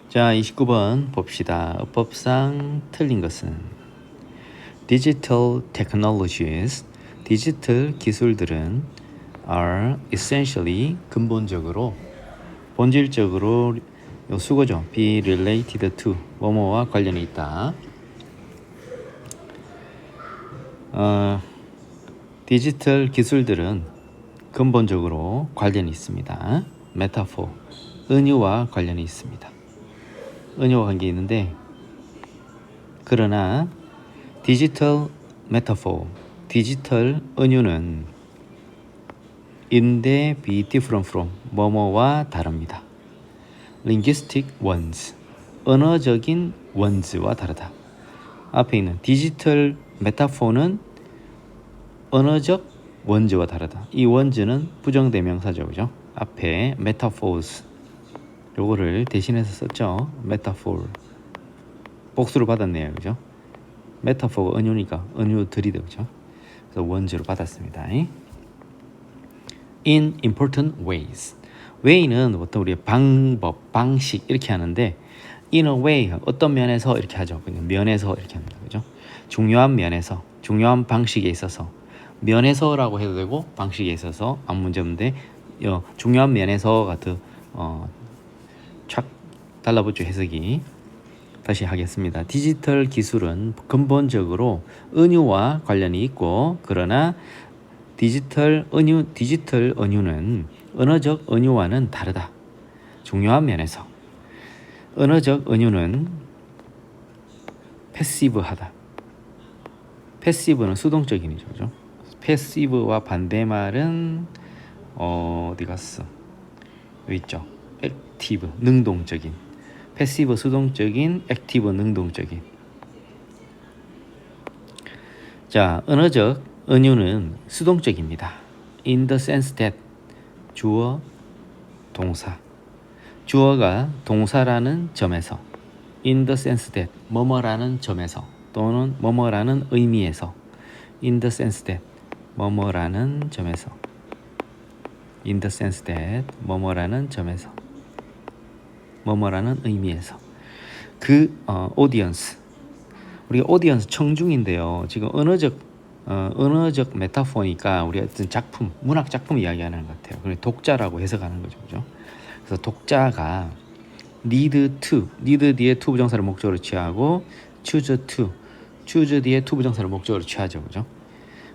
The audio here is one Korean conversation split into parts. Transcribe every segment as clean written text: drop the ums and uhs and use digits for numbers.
자, 29번 봅시다. 어법상 틀린 것은 Digital technologies, 디지털 기술들은 are essentially, 근본적으로, 본질적으로, 요 수거죠. be related to, 뭐뭐와 관련이 있다. 디지털 기술들은 근본적으로 관련이 있습니다. metaphor, 은유와 관련이 있습니다. 은유와 관계 있는데, 그러나 디지털 메타포, 디지털 은유는 인데 be different from, 뭐뭐와 다릅니다. linguistic ones, 언어적인 원즈와 다르다. 앞에 있는 디지털 메타포는 언어적 원즈와 다르다. 이 원즈는 부정대명사죠, 그죠? 앞에 metaphors, 요거를 대신해서 썼죠. metaphor, 복수를 받았네요, 그죠? 메타포가 은유니까 은유들이다, 그죠? 그래서 원주로 받았습니다. In important ways. way는 어떤 우리의 방법, 방식 이렇게 하는데 in a way 어떤 면에서 이렇게 하죠. 그냥 면에서 이렇게 합니다, 그죠? 중요한 면에서, 중요한 방식에 있어서, 면에서라고 해도 되고 방식에 있어서 아무 문제 없는데 중요한 면에서가 더 착 달라붙죠, 해석이. 다시 하겠습니다. 디지털 기술은 근본적으로 은유와 관련이 있고, 그러나 디지털 은유는 언어적 은유와는 다르다. 중요한 면에서 언어적 은유는 패시브하다. 패시브는 수동적인이죠, 그죠? 패시브와 반대말은 어디 갔어? 여기 있죠. 액티브, 능동적인. 패시브 수동적인, 액티브 능동적인. 자, 언어적 은유는 수동적입니다. In the sense that, 주어, 동사. 주어가 동사라는 점에서, in the sense that, 뭐뭐라는 점에서, 또는 뭐뭐라는 의미에서, in the sense that, 뭐뭐라는 점에서, in the sense that, 뭐뭐라는 점에서, 뭐뭐라는 의미에서. 그 audience, 우리가 audience 청중인데요. 지금 언어적 메타포니까 우리 어떤 작품, 문학 작품 이야기하는 것 같아요. 그래서 독자라고 해석하는 거죠, 그죠? 그래서 독자가 need to, need 뒤에 to 부정사를 목적으로 취하고 choose to, choose 뒤에 to 부정사를 목적으로 취하죠, 그죠?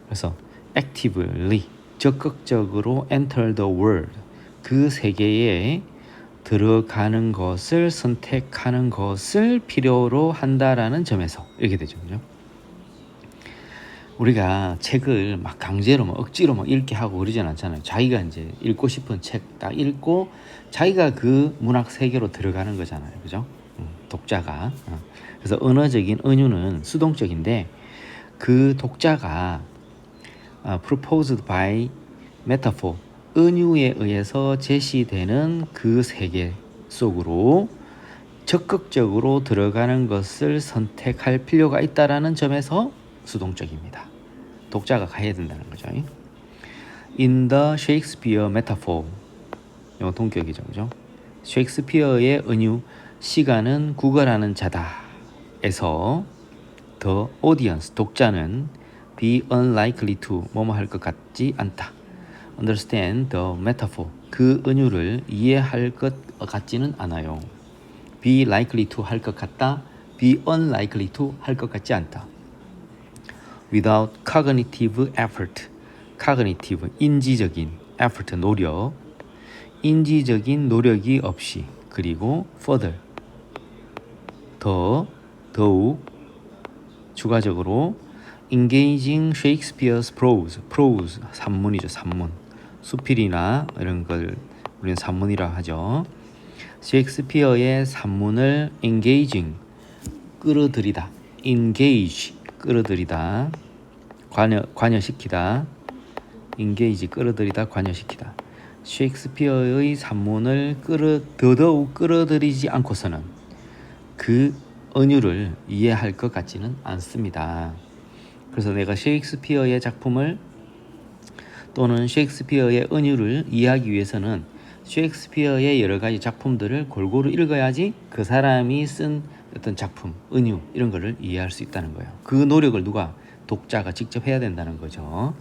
그래서 actively, 적극적으로 enter the world, 그 세계에 들어가는 것을 선택하는 것을 필요로 한다라는 점에서 이렇게 되죠, 그죠? 우리가 책을 막 강제로 억지로 읽게 하고 그러진 않잖아요. 자기가 이제 읽고 싶은 책 딱 읽고 자기가 그 문학 세계로 들어가는 거잖아요, 그죠? 독자가. 그래서 언어적인 은유는 수동적인데 그 독자가 proposed by metaphor, 은유에 의해서 제시되는 그 세계 속으로 적극적으로 들어가는 것을 선택할 필요가 있다라는 점에서 수동적입니다. 독자가 가야 된다는 거죠. In the Shakespeare metaphor, 이거 동격이죠, 그죠? 셰익스피어의 은유, 시간은 구걸하는 자다에서 the audience, 독자는 be unlikely to, 뭐뭐 할 것 같지 않다. understand the metaphor, 그 은유를 이해할 것 같지는 않아요. be likely to 할 것 같다. be unlikely to 할 것 같지 않다. without cognitive effort, cognitive, 인지적인, effort, 노력, 인지적인 노력이 없이, 그리고 further, 더욱 추가적으로 engaging Shakespeare's prose, 산문이죠, 산문. 수필이나 이런 걸 우리는 산문이라 하죠. 셰익스피어의 산문을 engaging, 끌어들이다. engage, 끌어들이다. 관여시키다. engage, 끌어들이다, 관여시키다. 셰익스피어의 산문을 더더욱 끌어들이지 않고서는 그 은유를 이해할 것 같지는 않습니다. 그래서 내가 셰익스피어의 작품을 또는 셰익스피어의 은유를 이해하기 위해서는 셰익스피어의 여러 가지 작품들을 골고루 읽어야지 그 사람이 쓴 어떤 작품, 은유 이런 거를 이해할 수 있다는 거예요. 그 노력을 누가 독자가 직접 해야 된다는 거죠.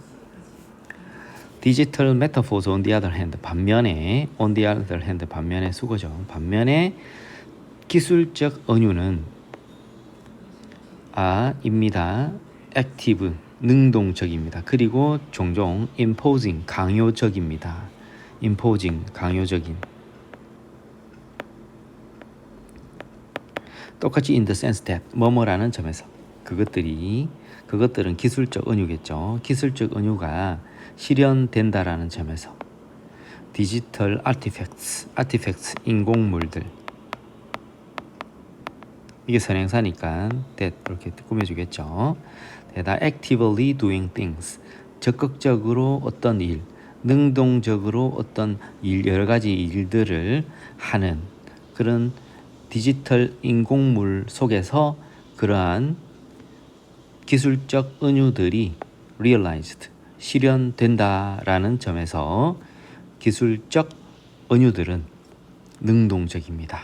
디지털 메타포즈 on the other hand 반면에 on the other hand 반면에 수거죠. 반면에 기술적 은유는 입니다. active 능동적입니다. 그리고 종종 imposing 강요적입니다. imposing 강요적인 똑같이 in the sense that 뭐뭐라는 점에서 그것들은 기술적 은유겠죠. 기술적 은유가 실현된다라는 점에서 디지털 artifacts 인공물들 이게 선행사니까 that 이렇게 꾸며주겠죠. 다 actively doing things 적극적으로 어떤 일 능동적으로 어떤 여러 가지 일들을 하는 그런 디지털 인공물 속에서 그러한 기술적 은유들이 realized 실현된다라는 점에서 기술적 은유들은 능동적입니다.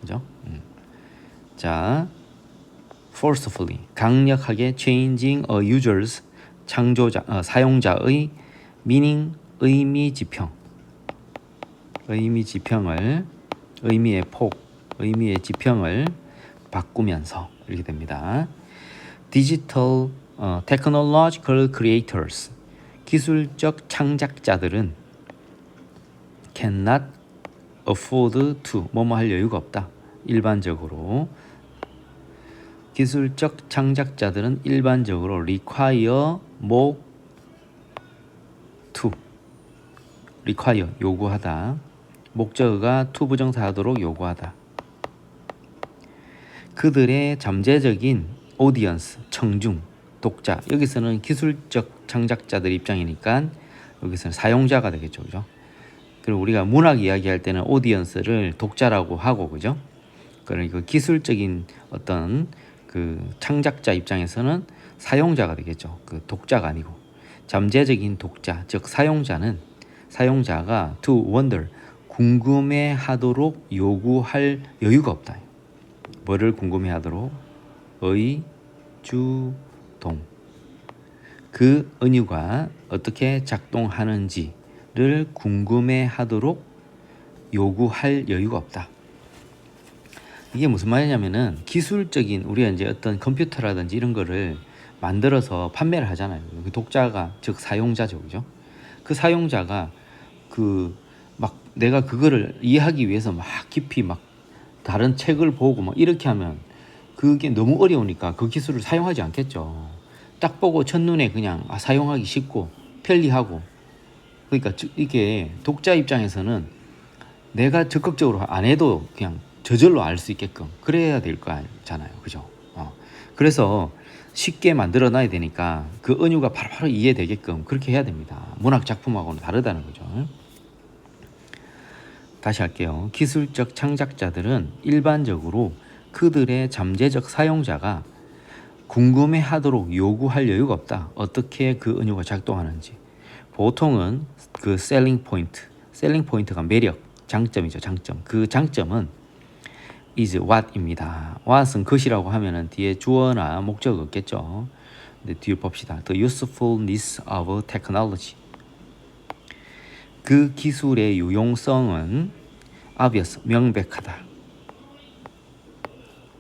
그죠? 자, forcefully 강력하게 changing a user's 사용자의 meaning 의미의 지평을 바꾸면서 이렇게 됩니다. 디지털 technological creators 기술적 창작자들은 cannot afford to 뭐뭐 할 여유가 없다. 일반적으로 기술적 창작자들은 일반적으로 require 요구하다. 목적어가 to 부정사하도록 요구하다. 그들의 잠재적인 audience, 청중, 독자. 여기서는 기술적 창작자들 입장이니까 여기서는 사용자가 되겠죠. 그죠? 그리고 우리가 문학 이야기할 때는 audience를 독자라고 하고 그죠? 그러니까 기술적인 어떤 그 창작자 입장에서는 사용자가 되겠죠. 그 독자가 아니고 잠재적인 독자, 즉 사용자가 to wonder 궁금해하도록 요구할 여유가 없다. 뭐를 궁금해하도록 의주동 그 은유가 어떻게 작동하는지를 궁금해하도록 요구할 여유가 없다. 이게 무슨 말이냐면은 기술적인 우리가 이제 어떤 컴퓨터라든지 이런 거를 만들어서 판매를 하잖아요. 그 독자가 즉 사용자죠, 그죠? 그 사용자가 그 막 내가 그거를 이해하기 위해서 막 깊이 막 다른 책을 보고 막 이렇게 하면 그게 너무 어려우니까 그 기술을 사용하지 않겠죠. 딱 보고 첫눈에 그냥 사용하기 쉽고 편리하고 그러니까 이게 독자 입장에서는 내가 적극적으로 안 해도 그냥 저절로 알 수 있게끔 그래야 될 거잖아요. 그죠? 그래서 쉽게 만들어 놔야 되니까 그 은유가 바로바로 이해되게끔 그렇게 해야 됩니다. 문학 작품하고는 다르다는 거죠. 다시 할게요. 기술적 창작자들은 일반적으로 그들의 잠재적 사용자가 궁금해하도록 요구할 여유가 없다. 어떻게 그 은유가 작동하는지. 보통은 그 셀링 포인트가 매력, 장점이죠. 장점. 그 장점은 is what입니다. what은 것이라고 하면은 뒤에 주어나 목적어 없겠죠. 근데 뒤를 봅시다. The usefulness of technology. 그 기술의 유용성은 obvious, 명백하다.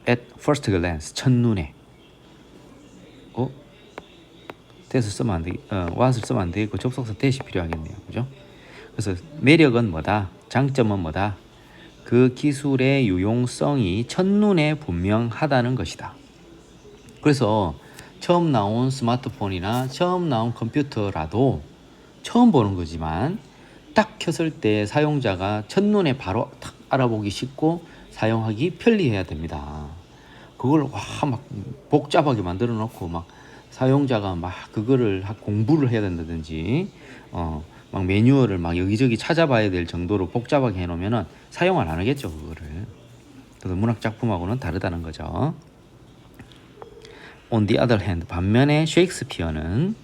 At first glance, 첫눈에. that을 쓰면 안 돼. what을 쓰면 안 되고 접속사 that이 필요하겠네요. 그죠? 그래서 매력은 뭐다? 장점은 뭐다? 그 기술의 유용성이 첫눈에 분명하다는 것이다. 그래서 처음 나온 스마트폰이나 처음 나온 컴퓨터라도 처음 보는 거지만 딱 켰을 때 사용자가 첫눈에 바로 탁 알아보기 쉽고 사용하기 편리해야 됩니다. 그걸 막 복잡하게 만들어 놓고 막 사용자가 막 그거를 공부를 해야 된다든지 막 매뉴얼을 막 여기저기 찾아봐야 될 정도로 복잡하게 해놓으면은 사용을 안 하겠죠, 그거를. 그래서 문학 작품하고는 다르다는 거죠. On the other hand, 반면에 셰익스피어는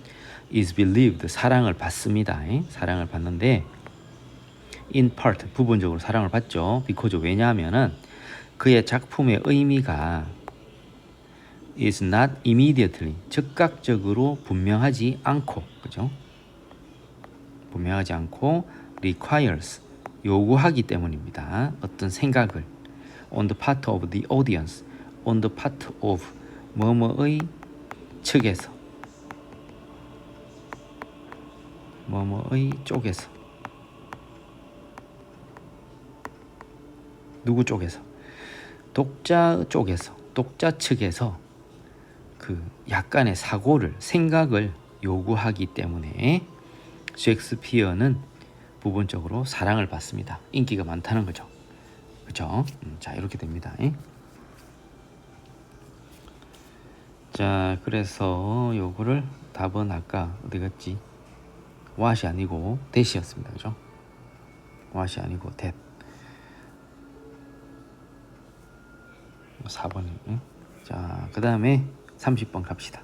is believed, 사랑을 받습니다. 사랑을 받는데 in part 부분적으로 사랑을 받죠. because 왜냐하면은 그의 작품의 의미가 is not immediately 즉각적으로 분명하지 않고 그죠? 분명하지 않고 requires 요구하기 때문입니다. 어떤 생각을 on the part of the audience, on the part of 뭐뭐의 측에서 뭐뭐의 쪽에서 누구 쪽에서 독자 쪽에서 독자 측에서 그 약간의 사고를 생각을 요구하기 때문에 셰익스피어는 부분적으로 사랑을 받습니다. 인기가 많다는 거죠. 그렇죠? 자 이렇게 됩니다. 자 그래서 요거를 답은 아까 어디 갔지? what이 아니고 that이었습니다. 그죠? what이 아니고 that. 4번이. 자, 그 다음에 30번 갑시다.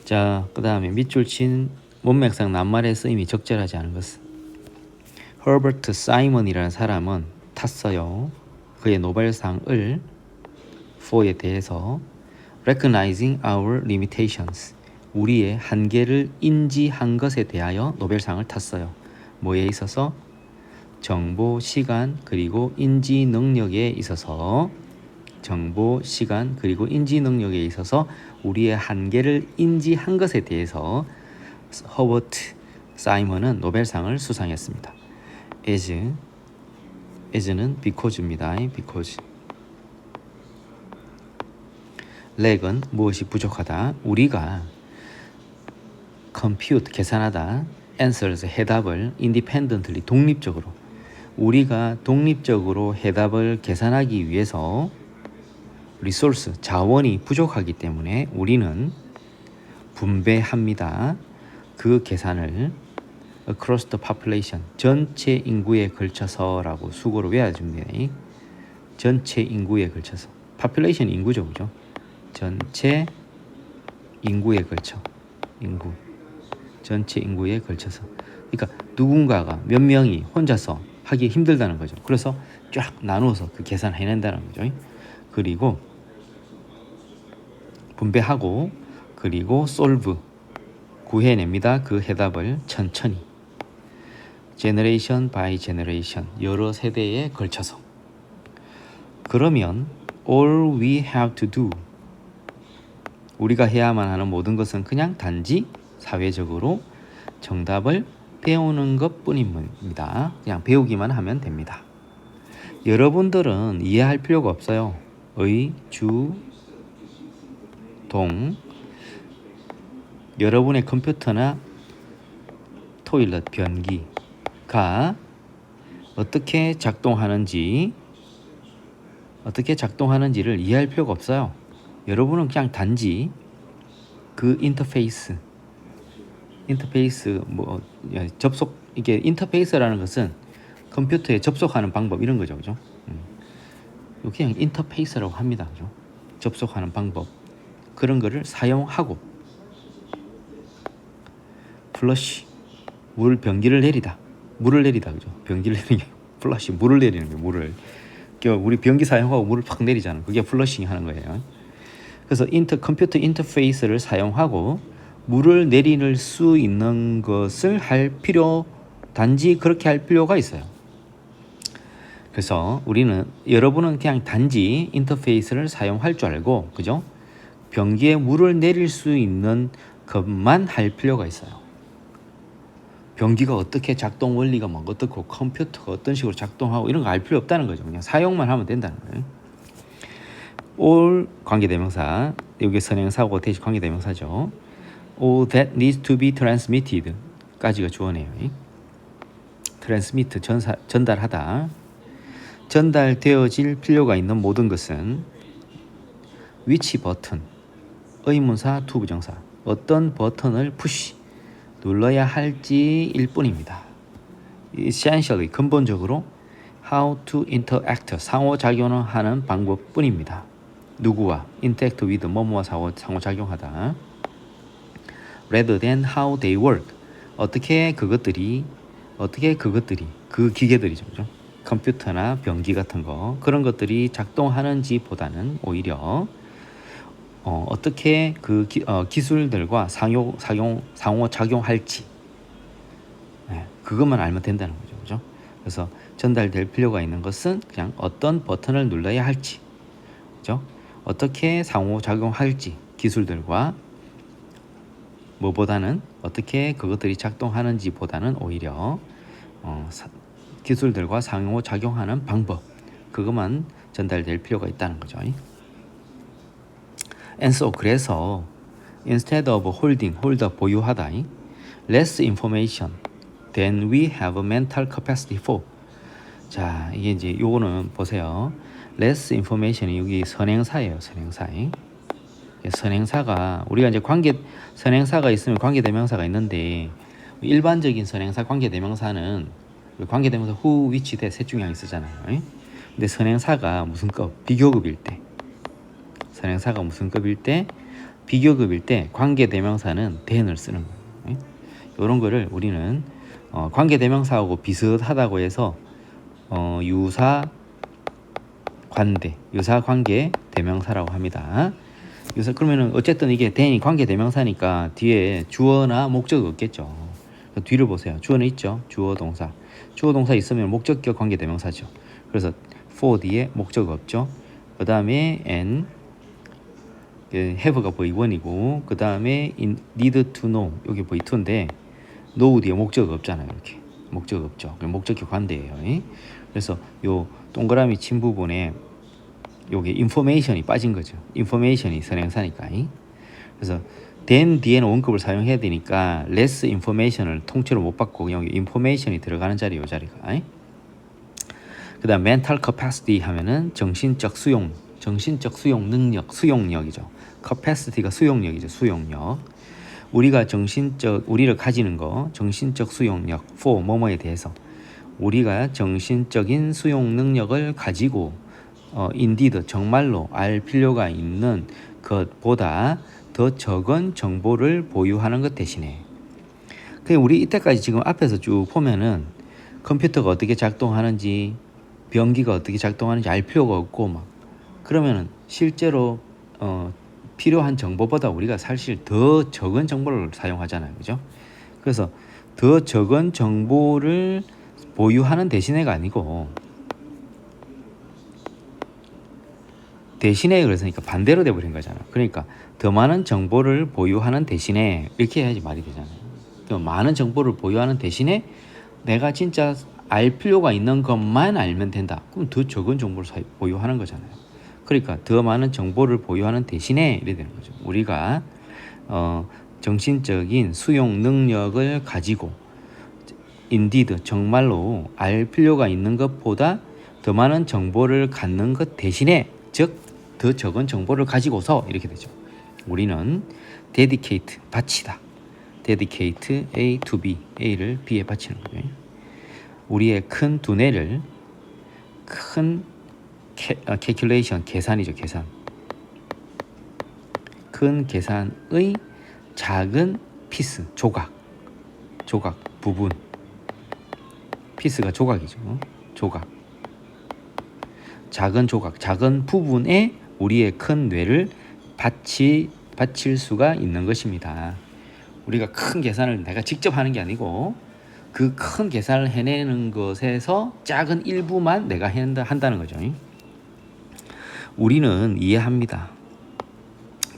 자, 그 다음에 밑줄 친 문맥상 낱말의 쓰임이 적절하지 않은 것은 허버트 사이먼이라는 사람은 탔어요. 그의 노벨상을 for에 대해서 recognizing our limitations 우리의 한계를 인지한 것에 대하여 노벨상을 탔어요. 뭐에 있어서? 정보, 시간, 그리고 인지 능력에 있어서 정보, 시간, 그리고 인지 능력에 있어서 우리의 한계를 인지한 것에 대해서 허버트 사이먼은 노벨상을 수상했습니다. as는 because입니다. because lack은 무엇이 부족하다. 우리가 compute 계산하다 answers 해답을 independently 독립적으로 우리가 독립적으로 해답을 계산하기 위해서 resource 자원이 부족하기 때문에 우리는 분배합니다. 그 계산을 across the population 전체 인구에 걸쳐서라고 수고로 외워주면 돼요. 전체 인구에 걸쳐서 population 인구죠, 그죠? 전체 인구에 걸쳐 인구 전체 인구에 걸쳐서 그러니까 누군가가 몇 명이 혼자서 하기 힘들다는 거죠. 그래서 쫙 나누어서 그 계산해낸다는 거죠. 그리고 분배하고 그리고 solve 구해냅니다. 그 해답을 천천히 generation by generation 여러 세대에 걸쳐서 그러면 all we have to do 우리가 해야만 하는 모든 것은 그냥 단지 사회적으로 정답을 배우는 것 뿐입니다. 그냥 배우기만 하면 됩니다. 여러분들은 이해할 필요가 없어요. 의, 주, 동 여러분의 컴퓨터나 토일렛, 변기가 어떻게 작동하는지를 이해할 필요가 없어요. 여러분은 그냥 단지 그 인터페이스 접속 이게 인터페이스라는 것은 컴퓨터에 접속하는 방법 이런 거죠, 그죠? 그냥 인터페이스라고 합니다, 그죠? 접속하는 방법 그런 거를 사용하고 플러시 변기를 내리다 물을 내리다 그죠? 변기를 내리는 게 플러시 물을 내리는 거예요. 물을 우리 변기 사용하고 물을 팍 내리잖아. 그게 플러싱 하는 거예요. 그래서 컴퓨터 인터페이스를 사용하고 물을 내릴 수 있는 것을 단지 그렇게 할 필요가 있어요. 그래서 여러분은 그냥 단지 인터페이스를 사용할 줄 알고, 그죠? 변기에 물을 내릴 수 있는 것만 할 필요가 있어요. 변기가 어떻게 작동 원리가 뭐 어떻고 컴퓨터가 어떤 식으로 작동하고 이런 거 알 필요 없다는 거죠. 그냥 사용만 하면 된다는 거예요. all 관계대명사 여기 선행사고 대시 관계대명사죠. all that needs to be transmitted 까지가 주어네요. transmit 전달하다 전달되어질 필요가 있는 모든 것은 which button 의문사 투부정사 어떤 버튼을 푸시 눌러야 할지일 뿐입니다. essentially 근본적으로 how to interact 상호작용을 하는 방법뿐입니다. 누구와 interact with 뭐뭐와 상호작용하다 rather than how they work 어떻게 그것들이 어떻게 그것들이 그 기계들이죠, 그죠? 컴퓨터나 변기 같은 거 그런 것들이 작동하는지 보다는 오히려 어떻게 그 기술들과 상호 작용할지 그것만 알면 된다는 거죠, 그죠? 그래서 전달될 필요가 있는 것은 그냥 어떤 버튼을 눌러야 할지, 그죠? 어떻게 상호 작용할지 기술들과 뭐보다는 어떻게 그것들이 작동하는지보다는 오히려 기술들과 상호 작용하는 방법 그것만 전달될 필요가 있다는 거죠. And so 그래서 instead of hold 보유하다 less information than we have mental capacity for. 자, 이게 이제 요거는 보세요. less information이 여기 선행사예요. 선행사가 우리가 이제 선행사가 있으면 관계대명사가 있는데 일반적인 선행사 관계대명사는 관계대명사 who, which, that 셋 중에 하나 쓰잖아요. 근데 선행사가 무슨 급? 비교급일 때. 선행사가 무슨 급일 때? 비교급일 때 관계대명사는 than을 쓰는 거예요. 이런 거를 우리는 관계대명사하고 비슷하다고 해서 유사 관계 대명사라고 합니다. 그러면은 어쨌든 이게 than이 관계 대명사니까 뒤에 주어나 목적이 없겠죠. 뒤를 보세요. 주어는 있죠. 주어 동사 있으면 목적격 관계 대명사죠. 그래서 for 뒤에 목적 없죠. 그 다음에 and have가 V1이고 그 다음에 need to know 여기 V2인데 know 뒤에 목적 없잖아요. 이렇게 목적 없죠. 목적격 관대예요. 그래서 요 동그라미 친 부분에 여기 information이 빠진 거죠. information이 선행사니까. 그래서 then 뒤에는 원급을 사용해야 되니까 less information을 통째로 못 받고 그냥 information이 들어가는 자리 요 자리가. 그 다음 mental capacity 하면은 정신적 수용 능력, 수용력이죠. capacity가 수용력이죠. 수용력. 우리를 가지는 거, 정신적 수용력, for 뭐뭐에 대해서 우리가 정신적인 수용 능력을 가지고 indeed 정말로 알 필요가 있는 것보다 더 적은 정보를 보유하는 것 대신에 우리 이때까지 지금 앞에서 쭉 보면은 컴퓨터가 어떻게 작동하는지 변기가 어떻게 작동하는지 알 필요가 없고 막 그러면은 실제로 필요한 정보보다 우리가 사실 더 적은 정보를 사용하잖아요. 그죠? 그래서 더 적은 정보를 보유하는 대신에가 아니고 대신에 그랬으니까 반대로 돼버린 거잖아. 그러니까 더 많은 정보를 보유하는 대신에 이렇게 해야지 말이 되잖아요. 더 많은 정보를 보유하는 대신에 내가 진짜 알 필요가 있는 것만 알면 된다. 그럼 더 적은 정보를 보유하는 거잖아요. 그러니까 더 많은 정보를 보유하는 대신에 이래 되는 거죠. 우리가 정신적인 수용 능력을 가지고 indeed 정말로 알 필요가 있는 것보다 더 많은 정보를 갖는 것 대신에 즉 더 적은 정보를 가지고서 이렇게 되죠. 우리는 dedicate 바치다. dedicate A to B, A를 B에 바치는 거예요. 우리의 큰 두뇌를 큰 calculation 계산이죠. 계산. 큰 계산의 작은 피스 조각 부분. 피스가 조각이죠. 조각. 작은 조각, 작은 부분에 우리의 큰 뇌를 바칠 수가 있는 것입니다. 우리가 큰 계산을 내가 직접 하는 게 아니고 그 큰 계산을 해내는 것에서 작은 일부만 내가 한다는 거죠. 우리는 이해합니다.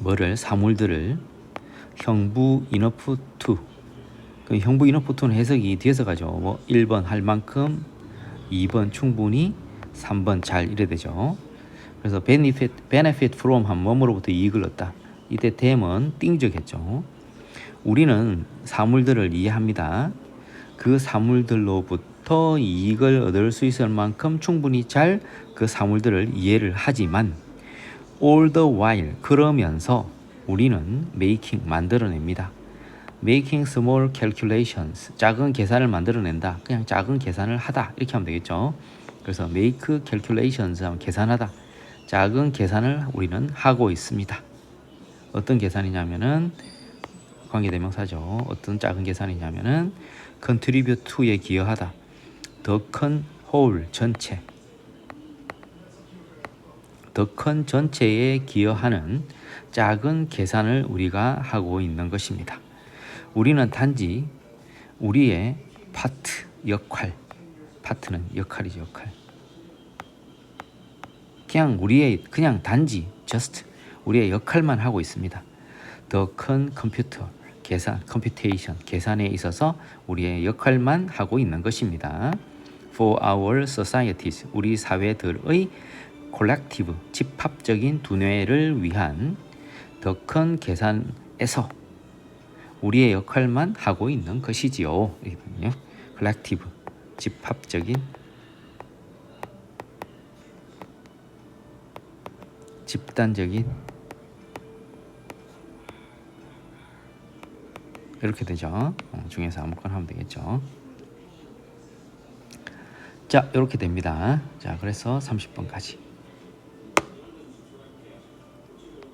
뭐를? 사물들을 형부 enough to. 그 형부 enough to는 해석이 뒤에서 가죠. 뭐 1번 할 만큼, 2번 충분히, 3번 잘 이래 되죠. 그래서 benefit from 하면 뭐뭐로부터 이익을 얻다. 이때 댐은 띵적했죠. 우리는 사물들을 이해합니다. 그 사물들로부터 이익을 얻을 수 있을 만큼 충분히 잘 그 사물들을 이해를 하지만 all the while 그러면서 우리는 만들어냅니다. making small calculations 작은 계산을 만들어낸다. 그냥 작은 계산을 하다 이렇게 하면 되겠죠. 그래서 make calculations 하면 계산하다. 작은 계산을 우리는 하고 있습니다. 어떤 계산이냐면은 관계대명사죠. 어떤 작은 계산이냐면은 contribute to에 기여하다. 더 큰 whole 전체. 더 큰 전체에 기여하는 작은 계산을 우리가 하고 있는 것입니다. 우리는 단지 우리의 파트, 역할, 파트는 역할이죠, 역할. 그냥 단지 just 우리의 역할만 하고 있습니다. 더 큰 컴퓨터, 컴퓨테이션, 계산에 있어서 우리의 역할만 하고 있는 것입니다. For our societies, 우리 사회들의 콜렉티브, 집합적인 두뇌를 위한 더 큰 계산에서 우리의 역할만 하고 있는 것이지요. 이거든요. 콜렉티브, 집합적인, 집단적인, 이렇게 되죠. 중에서 아무거나 하면 되겠죠. 자, 이렇게 됩니다. 자, 그래서 30번까지.